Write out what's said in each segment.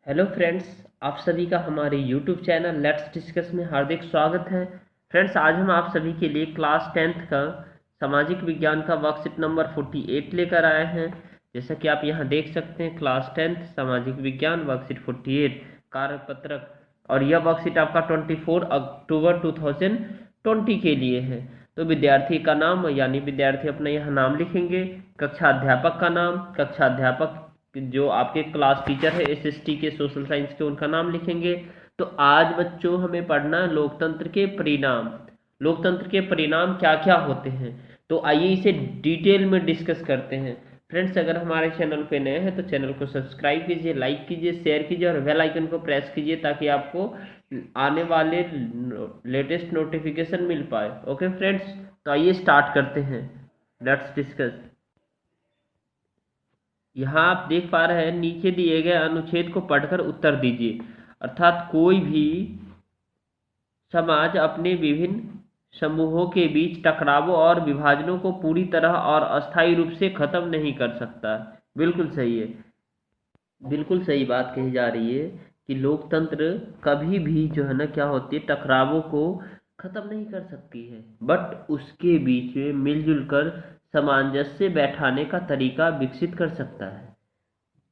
Hello friends, आप सभी का हमारे यूट्यूब चैनल लेट्स डिस्कस में हार्दिक स्वागत है। फ्रेंड्स, आज हम आप सभी के लिए क्लास 10th का सामाजिक विज्ञान का वर्कशीट नंबर 48 लेकर आए हैं। जैसा कि आप यहाँ देख सकते हैं, क्लास 10th सामाजिक विज्ञान वर्कशीट 48 कार्यपत्रक, और यह वर्कशीट आपका 24 अक्टूबर 2020 के लिए है। तो विद्यार्थी का नाम यानी विद्यार्थी अपना यहाँ नाम लिखेंगे, कक्षा अध्यापक का नाम, कक्षा अध्यापक जो आपके क्लास टीचर है एसएसटी के सोशल साइंस के, उनका नाम लिखेंगे। तो आज बच्चों हमें पढ़ना है लोकतंत्र के परिणाम। लोकतंत्र के परिणाम क्या क्या होते हैं, तो आइए इसे डिटेल में डिस्कस करते हैं। फ्रेंड्स, अगर हमारे चैनल पे नए हैं तो चैनल को सब्सक्राइब कीजिए, लाइक कीजिए, शेयर कीजिए और बेल आइकन को प्रेस कीजिए ताकि आपको आने वाले लेटेस्ट नोटिफिकेशन मिल पाए। ओके फ्रेंड्स, तो आइए स्टार्ट करते हैं। Let's discuss. यहाँ आप देख पा रहे हैं, नीचे दिए गए अनुच्छेद को पढ़कर उत्तर दीजिए। अर्थात कोई भी समाज अपने विभिन्न समूहों के बीच टकरावों और विभाजनों को पूरी तरह और अस्थायी रूप से खत्म नहीं कर सकता। बिल्कुल सही है, बिल्कुल सही बात कही जा रही है कि लोकतंत्र कभी भी जो है ना क्या होती है, टकरावों को खत्म नहीं कर सकती है, बट उसके बीच में मिलजुल कर सामंजस्य बैठाने का तरीका विकसित कर सकता है।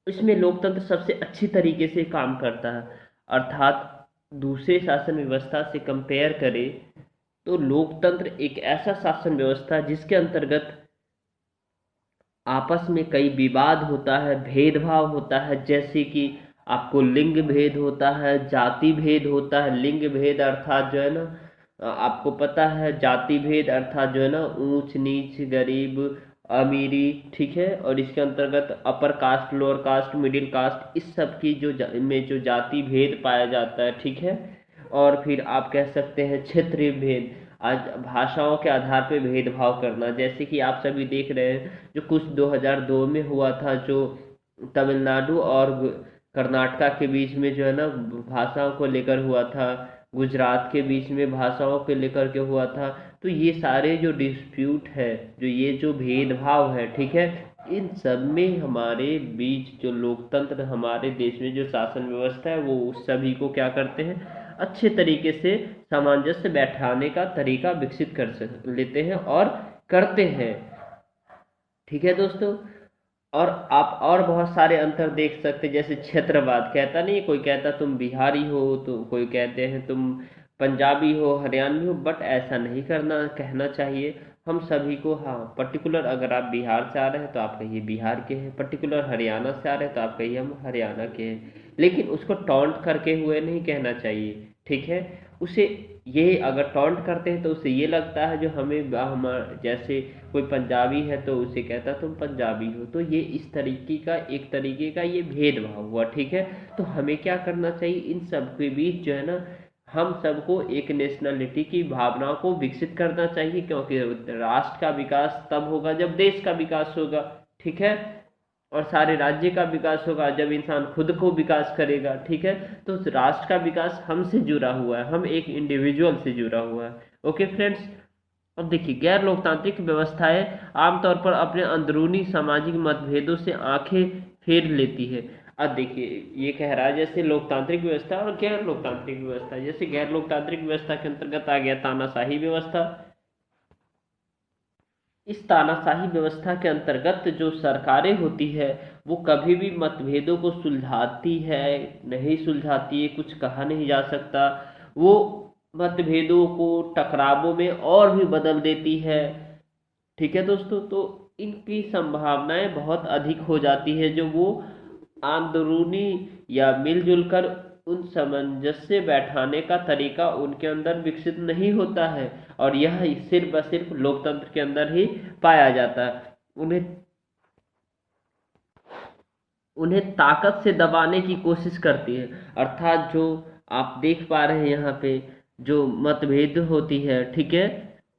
इसमें लोकतंत्र सबसे अच्छी तरीके से काम करता है। अर्थात दूसरे शासन व्यवस्था से कंपेयर करें तो लोकतंत्र एक ऐसा शासन व्यवस्था है जिसके अंतर्गत आपस में कई विवाद होता है, भेदभाव होता है। जैसे कि आपको लिंग भेद होता है, जाति भेद होता है। लिंग भेद अर्थात जो है ना, आपको पता है, जाति भेद अर्थात जो है ना ऊंच नीच, गरीब अमीरी, ठीक है। और इसके अंतर्गत upper caste, lower caste, middle caste, इस सब की में जो जाति भेद पाया जाता है, ठीक है। और फिर आप कह सकते हैं क्षेत्रीय भेद, आज भाषाओं के आधार पर भेदभाव करना। जैसे कि आप सभी देख रहे हैं जो कुछ 2002 में हुआ था, जो तमिलनाडु और कर्नाटका के बीच में जो है ना भाषाओं को लेकर हुआ था, गुजरात के बीच में भाषाओं को लेकर के हुआ था। तो ये सारे जो डिस्प्यूट है, जो ये जो भेदभाव है, ठीक है, इन सब में हमारे बीच जो लोकतंत्र, हमारे देश में जो शासन व्यवस्था है, वो उस सभी को क्या करते हैं, अच्छे तरीके से सामंजस्य बैठाने का तरीका विकसित कर लेते हैं और करते हैं। ठीक है दोस्तों। और आप और बहुत सारे अंतर देख सकते हैं, जैसे क्षेत्रवाद, कहता नहीं, कोई कहता तुम बिहारी हो, तो कोई कहते हैं तुम पंजाबी हो, हरियाणवी हो, बट ऐसा नहीं करना, कहना चाहिए हम सभी को। हाँ, पर्टिकुलर अगर आप बिहार से आ रहे हैं तो आप कहिए बिहार के हैं, पर्टिकुलर हरियाणा से आ रहे हैं तो आप कहिए हम हरियाणा के हैं, लेकिन उसको टॉन्ट करके हुए नहीं कहना चाहिए, ठीक है। उसे ये अगर टॉन्ट करते हैं तो उसे ये लगता है जो हमें हम जैसे कोई पंजाबी है तो उसे कहता तुम पंजाबी हो, तो ये इस तरीके का, एक तरीके का ये भेदभाव हुआ, ठीक है। तो हमें क्या करना चाहिए, इन सब के बीच जो है ना, हम सबको एक नेशनलिटी की भावना को विकसित करना चाहिए, क्योंकि राष्ट्र का विकास तब होगा जब देश का विकास होगा, ठीक है। और सारे राज्य का विकास होगा जब इंसान खुद को विकास करेगा, ठीक है। तो उस राष्ट्र का विकास हमसे जुड़ा हुआ है, हम एक इंडिविजुअल से जुड़ा हुआ है। Okay friends. अब देखिए, गैर लोकतांत्रिक व्यवस्थाएं आमतौर पर अपने अंदरूनी सामाजिक मतभेदों से आंखें फेर लेती है। अब देखिए, ये कह रहा है जैसे लोकतांत्रिक व्यवस्था और गैर लोकतांत्रिक व्यवस्था। जैसे गैर लोकतांत्रिक व्यवस्था के अंतर्गत आ गया तानाशाही व्यवस्था। इस तानाशाही व्यवस्था के अंतर्गत जो सरकारें होती है, वो कभी भी मतभेदों को सुलझाती है, नहीं सुलझाती है, कुछ कहा नहीं जा सकता। वो मतभेदों को टकरावों में और भी बदल देती है, ठीक है दोस्तों। तो इनकी संभावनाएं बहुत अधिक हो जाती है, जो वो अंदरूनी या मिलजुल कर उन सामंजस्य बैठाने का तरीका उनके अंदर विकसित नहीं होता है। और यह सिर्फ व सिर्फ लोकतंत्र के अंदर ही पाया जाता है। उन्हें उन्हें ताकत से दबाने की कोशिश करती है। अर्थात जो आप देख पा रहे हैं यहाँ पे जो मतभेद होती है, ठीक है,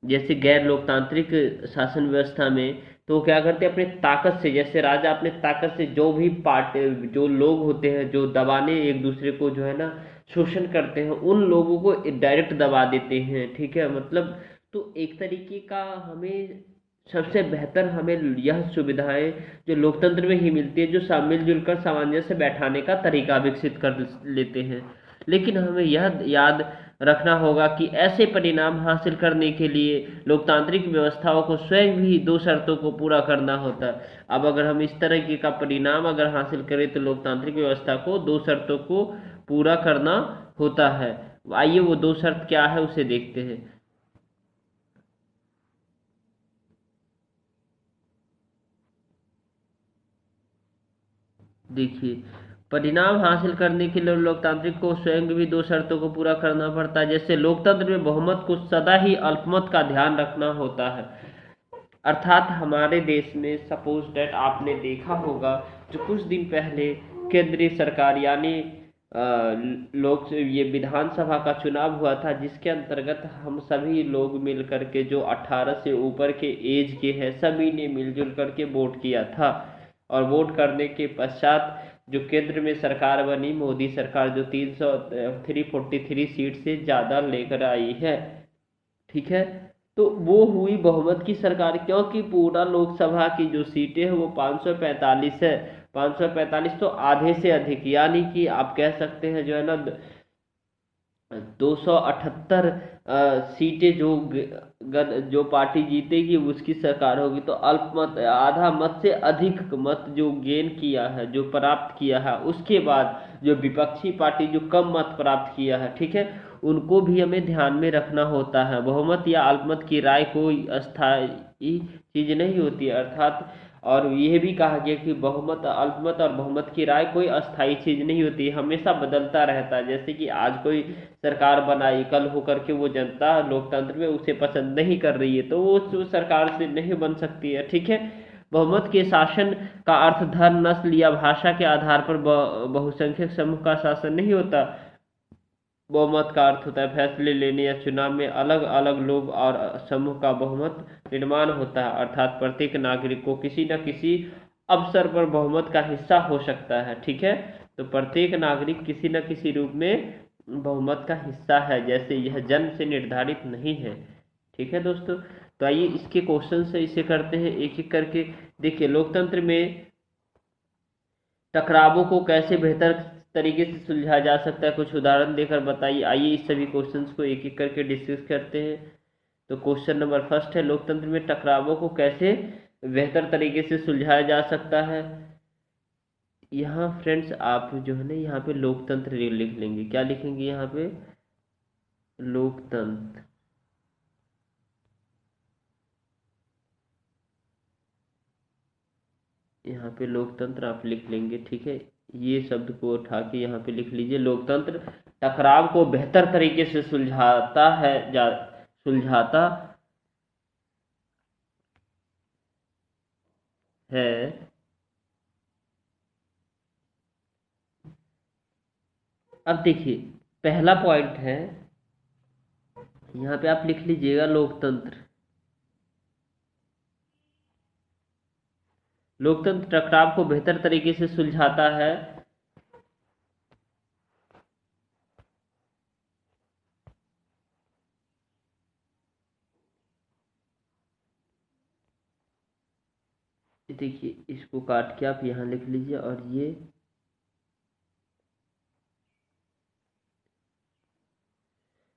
जैसे गैर लोकतांत्रिक शासन व्यवस्था में, तो वो क्या करते हैं, अपने ताकत से, जैसे राजा अपने ताकत से जो भी पार्टी, जो लोग होते हैं जो दबाने एक दूसरे को जो है ना शोषण करते हैं, उन लोगों को डायरेक्ट दबा देते हैं, ठीक है। मतलब तो एक तरीके का हमें सबसे बेहतर हमें यह सुविधाएं जो लोकतंत्र में ही मिलती है, जो सब मिलजुल कर सामंजस्य बैठाने का तरीका विकसित कर लेते हैं। लेकिन हमें यह याद रखना होगा कि ऐसे परिणाम हासिल करने के लिए लोकतांत्रिक व्यवस्थाओं को स्वयं भी दो शर्तों को पूरा करना होता है। अब अगर हम इस तरह का परिणाम अगर हासिल करें तो लोकतांत्रिक व्यवस्था को दो शर्तों को पूरा करना होता है। आइए वो दो शर्त क्या है उसे देखते हैं। देखिए, परिणाम हासिल करने के लिए लोकतांत्रिक को स्वयं भी दो शर्तों को पूरा करना पड़ता है। जैसे लोकतंत्र में बहुमत को सदा ही अल्पमत का ध्यान रखना होता है। अर्थात हमारे देश में सपोज डेट आपने देखा होगा जो कुछ दिन पहले केंद्रीय सरकार यानी लोक ये विधानसभा का चुनाव हुआ था, जिसके अंतर्गत हम सभी लोग मिल करके जो 18 से ऊपर के एज के हैं सभी ने मिलजुल करके वोट किया था। और वोट करने के पश्चात जो केंद्र में सरकार बनी, मोदी सरकार, जो 343 सीट से ज़्यादा लेकर आई है, ठीक है। तो वो हुई बहुमत की सरकार, क्योंकि पूरा लोकसभा की जो सीटें हैं वो 545 है। 545 तो आधे से अधिक, यानी कि आप कह सकते हैं जो है ना 278 सीटें जो पार्टी जीतेगी उसकी सरकार होगी। तो अल्पमत आधा मत से अधिक मत जो गेन किया है, जो प्राप्त किया है, उसके बाद जो विपक्षी पार्टी जो कम मत प्राप्त किया है, ठीक है, उनको भी हमें ध्यान में रखना होता है। बहुमत या अल्पमत की राय कोई अस्थायी चीज नहीं होती है। अर्थात और यह भी कहा गया कि बहुमत, अल्पमत और बहुमत की राय कोई अस्थायी चीज नहीं होती, हमेशा बदलता रहता है। जैसे कि आज कोई सरकार बनाई, कल होकर के वो जनता लोकतंत्र में उसे पसंद नहीं कर रही है तो वो उस सरकार से नहीं बन सकती है, ठीक है। बहुमत के शासन का अर्थ धर्म, नस्ल या भाषा के आधार पर बहुसंख्यक समूह का शासन नहीं होता। बहुमत का अर्थ होता है फैसले लेने या चुनाव में अलग अलग लोग और समूह का बहुमत निर्माण होता है। अर्थात प्रत्येक नागरिक को किसी न किसी अवसर पर बहुमत का हिस्सा हो सकता है, ठीक है। तो प्रत्येक नागरिक किसी न किसी रूप में बहुमत का हिस्सा है, जैसे यह जन्म से निर्धारित नहीं है, ठीक है दोस्तों। तो आइए इसके क्वेश्चन से इसे करते हैं एक एक करके। देखिए, लोकतंत्र में टकरावों को कैसे बेहतर तरीके से सुलझाया जा सकता है, कुछ उदाहरण देकर बताइए। आइए इस सभी क्वेश्चंस को एक एक करके डिस्कस करते हैं। तो क्वेश्चन नंबर फर्स्ट है, लोकतंत्र में टकरावों को कैसे बेहतर तरीके से सुलझाया जा सकता है। यहाँ फ्रेंड्स आप जो है ना यहाँ पे लोकतंत्र लिख लेंगे। क्या लिखेंगे यहाँ पे? लोकतंत्र। यहाँ पे लोकतंत्र आप लिख लेंगे, ठीक है। ये शब्द को उठा के यहाँ पे लिख लीजिए। लोकतंत्र टकराव को बेहतर तरीके से सुलझाता है। अब देखिए, पहला पॉइंट है, यहाँ पे आप लिख लीजिएगा लोकतंत्र। लोकतंत्र टकराव को बेहतर तरीके से सुलझाता है। देखिए, इसको काट के आप यहाँ लिख लीजिए और ये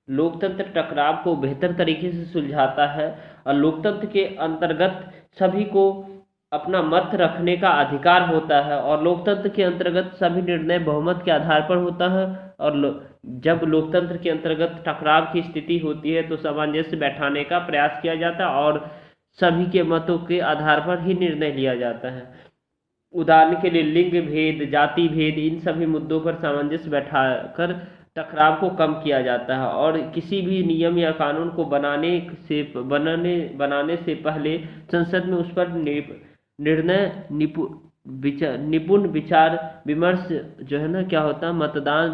लोकतंत्र टकराव को बेहतर तरीके से सुलझाता है और लोकतंत्र के अंतर्गत सभी को अपना मत रखने का अधिकार होता है और लोकतंत्र के अंतर्गत सभी निर्णय बहुमत के आधार पर होता है। और जब लोकतंत्र के अंतर्गत टकराव की स्थिति होती है तो सामंजस्य बैठाने का प्रयास किया जाता है और सभी के मतों के आधार पर ही निर्णय लिया जाता है। उदाहरण के लिए लिंग भेद, जाति भेद, इन सभी मुद्दों पर सामंजस्य बैठाकर टकराव को कम किया जाता है। और किसी भी नियम या कानून को बनाने से पहले संसद में उस पर निर्णय निपुण विचार विमर्श जो है ना क्या होता है, मतदान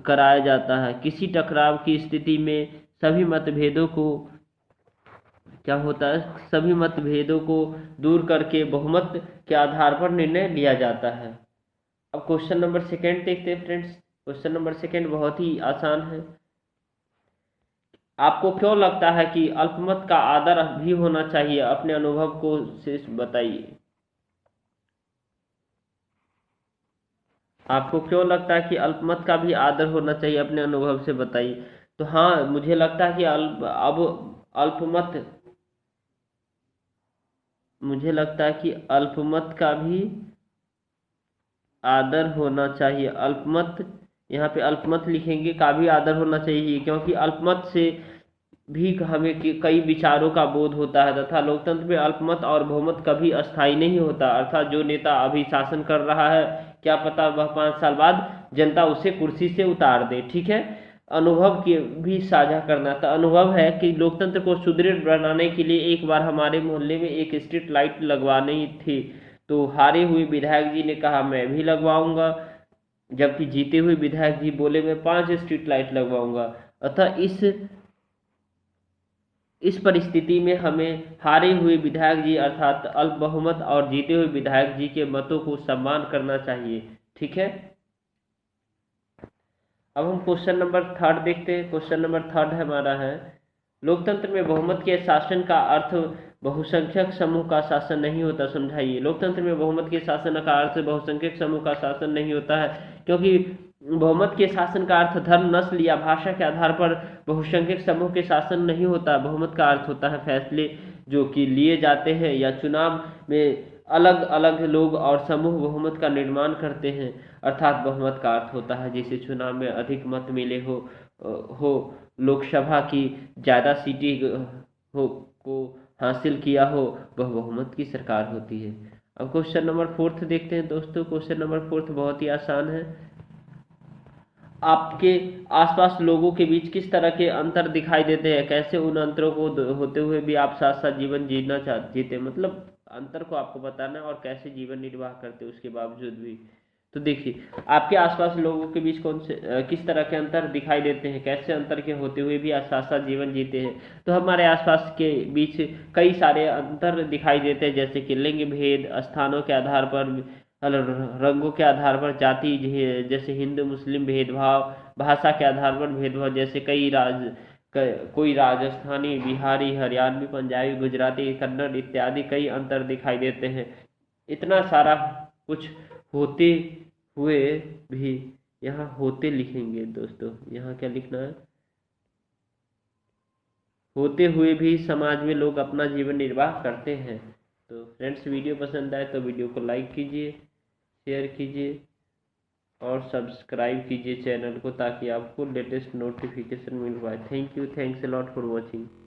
कराया जाता है। किसी टकराव की स्थिति में सभी मतभेदों को दूर करके बहुमत के आधार पर निर्णय लिया जाता है। अब क्वेश्चन नंबर सेकंड देखते हैं फ्रेंड्स। क्वेश्चन नंबर सेकंड बहुत ही आसान है। आपको क्यों लगता है कि अल्पमत का आदर भी होना चाहिए? अपने अनुभव को से बताइए। आपको क्यों लगता है कि अल्पमत का भी आदर होना चाहिए? अपने अनुभव से बताइए। तो हाँ, मुझे लगता है कि अल्पमत मुझे लगता है कि अल्पमत का भी आदर होना चाहिए। अल्पमत, यहाँ पे अल्पमत लिखेंगे, का भी आदर होना चाहिए, क्योंकि अल्पमत से भी हमें कई विचारों का बोध होता है तथा लोकतंत्र में अल्पमत और बहुमत कभी अस्थायी नहीं होता। अर्थात जो नेता अभी शासन कर रहा है, क्या पता वह 5 साल बाद जनता उसे कुर्सी से उतार दे। ठीक है। अनुभव की भी साझा करना था। अनुभव है कि लोकतंत्र को सुदृढ़ बनाने के लिए एक बार हमारे मोहल्ले में एक स्ट्रीट लाइट लगवानी थी, तो हारे हुए विधायक जी ने कहा मैं भी लगवाऊंगा, जबकि जीते हुए विधायक जी बोले मैं 5 स्ट्रीट लाइट लगवाऊंगा। अतः इस परिस्थिति में हमें हारे हुए विधायक जी अर्थात अल्प बहुमत और जीते हुए विधायक जी के मतों को सम्मान करना चाहिए। ठीक है। अब हम क्वेश्चन नंबर थर्ड देखते हैं। क्वेश्चन नंबर थर्ड हमारा है, लोकतंत्र में बहुमत के शासन का अर्थ बहुसंख्यक समूह का शासन नहीं होता, समझाइए। लोकतंत्र में बहुमत के शासन का अर्थ बहुसंख्यक समूह का शासन नहीं होता है, क्योंकि बहुमत के शासन का अर्थ धर्म, नस्ल या भाषा के आधार पर बहुसंख्यक समूह के शासन नहीं होता। बहुमत का अर्थ होता है फैसले जो कि लिए जाते हैं या चुनाव में अलग अलग लोग और समूह बहुमत का निर्माण करते हैं। अर्थात बहुमत का अर्थ होता है जिसे चुनाव में अधिक मत मिले हो लोकसभा की ज़्यादा सीटें हो को हासिल किया हो, वह बहुमत की सरकार होती है। अब क्वेश्चन नंबर फोर्थ देखते हैं दोस्तों। क्वेश्चन नंबर फोर्थ बहुत ही आसान है। आपके आसपास लोगों के बीच किस तरह के अंतर दिखाई देते हैं? कैसे उन अंतरों को होते हुए भी आप साथ साथ जीवन जीते, मतलब अंतर को आपको बताना है और कैसे जीवन निर्वाह करते उसके बावजूद भी। तो देखिए, आपके आसपास लोगों के बीच किस तरह के अंतर दिखाई देते हैं, कैसे अंतर के होते हुए भी आप साथ साथ जीवन जीते हैं। तो हमारे आसपास के बीच कई सारे अंतर दिखाई देते हैं, जैसे कि लिंग भेद, स्थानों के आधार पर, रंगों के आधार पर, जाति जैसे हिंदू मुस्लिम भेदभाव, भाषा के आधार पर भेदभाव, जैसे कोई राजस्थानी, बिहारी, हरियाणवी, पंजाबी, गुजराती, कन्नड़ इत्यादि कई अंतर दिखाई देते हैं। इतना सारा कुछ होते हुए भी, यहाँ होते लिखेंगे दोस्तों, यहाँ क्या लिखना है, होते हुए भी समाज में लोग अपना जीवन निर्वाह करते हैं। तो फ्रेंड्स, वीडियो पसंद आए तो वीडियो को लाइक कीजिए, शेयर कीजिए और सब्सक्राइब कीजिए चैनल को, ताकि आपको लेटेस्ट नोटिफिकेशन मिल पाए। Thank you, thanks a lot for watching.